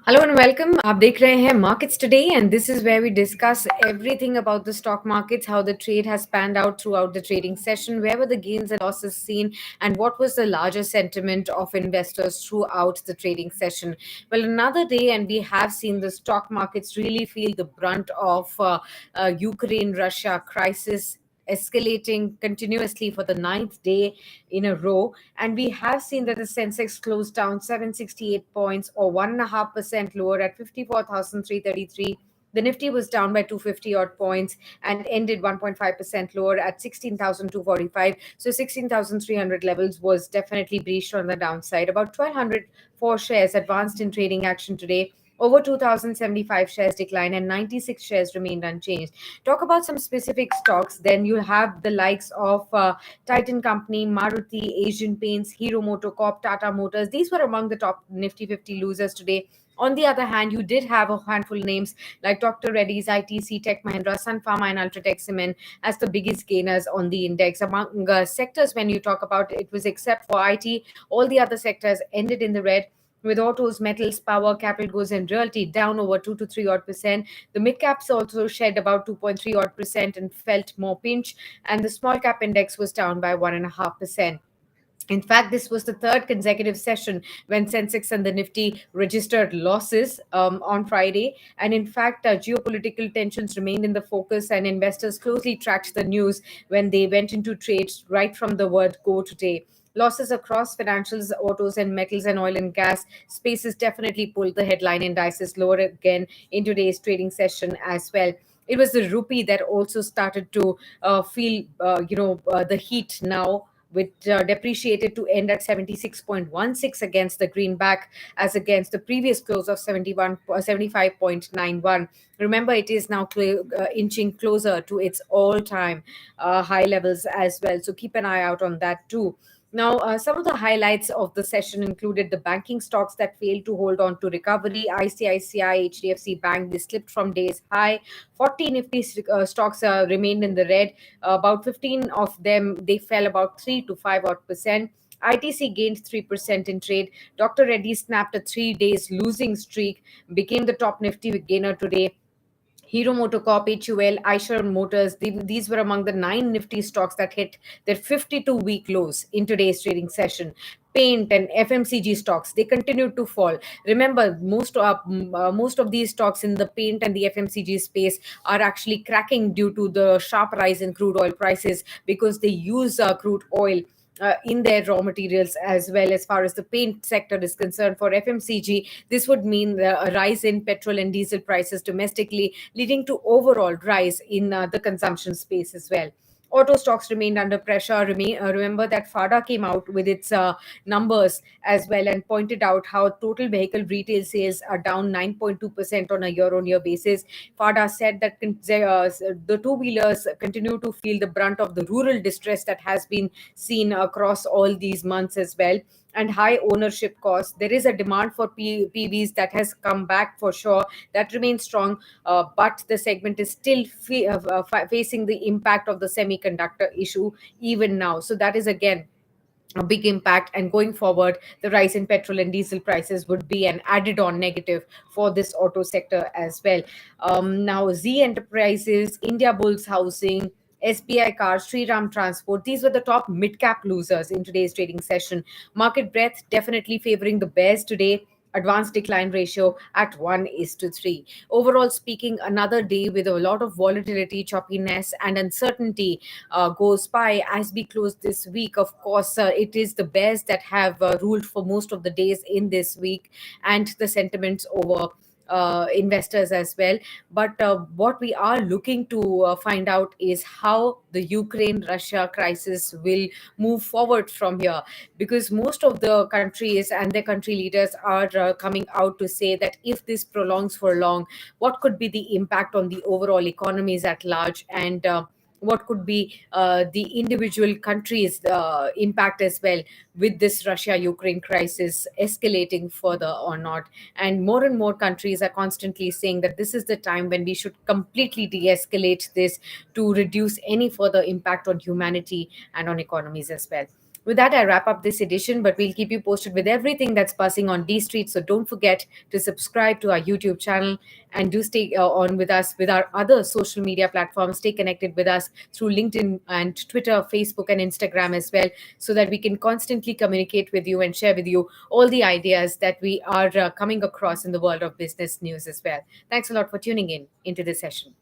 Hello and welcome. आप देख रहे हैं markets today, and this is where we discuss everything about the stock markets, how the trade has panned out throughout the trading session, where were the gains and losses seen, and what was the larger sentiment of investors throughout the trading session. Well, another day, and we have seen the stock markets really feel the brunt of Ukraine-Russia crisis escalating continuously for the ninth day in a row, and we have seen that the Sensex closed down 768 points or 1.5% lower at 54,333. The Nifty was down by 250 odd points and ended 1.5% lower at 16,245. So 16,300 levels was definitely breached on the downside. About 1,204 shares advanced in trading action today. Over 2,075 shares declined and 96 shares remained unchanged. Talk about some specific stocks, then you have the likes of Titan Company, Maruti, Asian Paints, Hero Motocorp, Tata Motors. These were among the top Nifty 50 losers today. On the other hand, you did have a handful of names like Dr. Reddy's, ITC, Tech Mahindra, Sun Pharma, and Ultratech Cement as the biggest gainers on the index. Among sectors, when you talk about it, was except for IT, all the other sectors ended in the red. With autos, metals, power, capital goods, and realty down over 2 to 3 odd percent. The mid caps also shed about 2.3 odd percent and felt more pinch, and the small cap index was down by 1.5%. In fact, this was the third consecutive session when Sensex and the Nifty registered losses on Friday. And in fact, geopolitical tensions remained in the focus, and investors closely tracked the news when they went into trades right from the word go today. Losses across financials, autos, and metals and oil and gas spaces definitely pulled the headline indices lower again in today's trading session as well. It was the rupee that also started to feel, the heat now, which depreciated to end at 76.16 against the greenback as against the previous close of 75.91. Remember, it is now inching closer to its all-time high levels as well. So keep an eye out on that too. Now, some of the highlights of the session included the banking stocks that failed to hold on to recovery. ICICI, HDFC Bank, they slipped from days high. 40 Nifty stocks remained in the red. About 15 of them, they fell about 3 to 5 odd percent. ITC gained 3% in trade. Dr. Reddy snapped a 3 days losing streak, became the top Nifty gainer today. Hero Motocorp, HUL, Eicher Motors, these were among the nine Nifty stocks that hit their 52-week lows in today's trading session. Paint and FMCG stocks, they continued to fall. Remember, most of these stocks in the paint and the FMCG space are actually cracking due to the sharp rise in crude oil prices because they use crude oil in their raw materials as well. As far as the paint sector is concerned, for FMCG, this would mean a rise in petrol and diesel prices domestically, leading to overall rise in the consumption space as well. Auto stocks remained under pressure. Remember that FADA came out with its numbers as well and pointed out how total vehicle retail sales are down 9.2% on a year on year basis. FADA said that the two wheelers continue to feel the brunt of the rural distress that has been seen across all these months as well, and high ownership costs. There is a demand for PVs that has come back for sure, that remains strong, but the segment is still facing the impact of the semiconductor issue even now. So that is again a big impact, and going forward the rise in petrol and diesel prices would be an added on negative for this auto sector as well. Now, Z Enterprises, India Bulls Housing, SBI Cars, Ram Transport, these were the top mid cap losers in today's trading session. Market breadth definitely favoring the bears today. Advanced decline ratio at 1 is to 3. Overall speaking, another day with a lot of volatility, choppiness, and uncertainty goes by as we close this week. Of course, it is the bears that have ruled for most of the days in this week, and the sentiments over investors as well. But what we are looking to find out is how the Ukraine Russia crisis will move forward from here, because most of the countries and their country leaders are coming out to say that if this prolongs for long, what could be the impact on the overall economies at large, and what could be the individual countries' impact as well, with this Russia Ukraine crisis escalating further or not. And more countries are constantly saying that this is the time when we should completely de escalate this to reduce any further impact on humanity and on economies as well. With that, I wrap up this edition, but we'll keep you posted with everything that's buzzing on D Street. So don't forget to subscribe to our YouTube channel and do stay on with us with our other social media platforms. Stay connected with us through LinkedIn and Twitter, Facebook, and Instagram as well, so that we can constantly communicate with you and share with you all the ideas that we are coming across in the world of business news as well. Thanks a lot for tuning in into this session.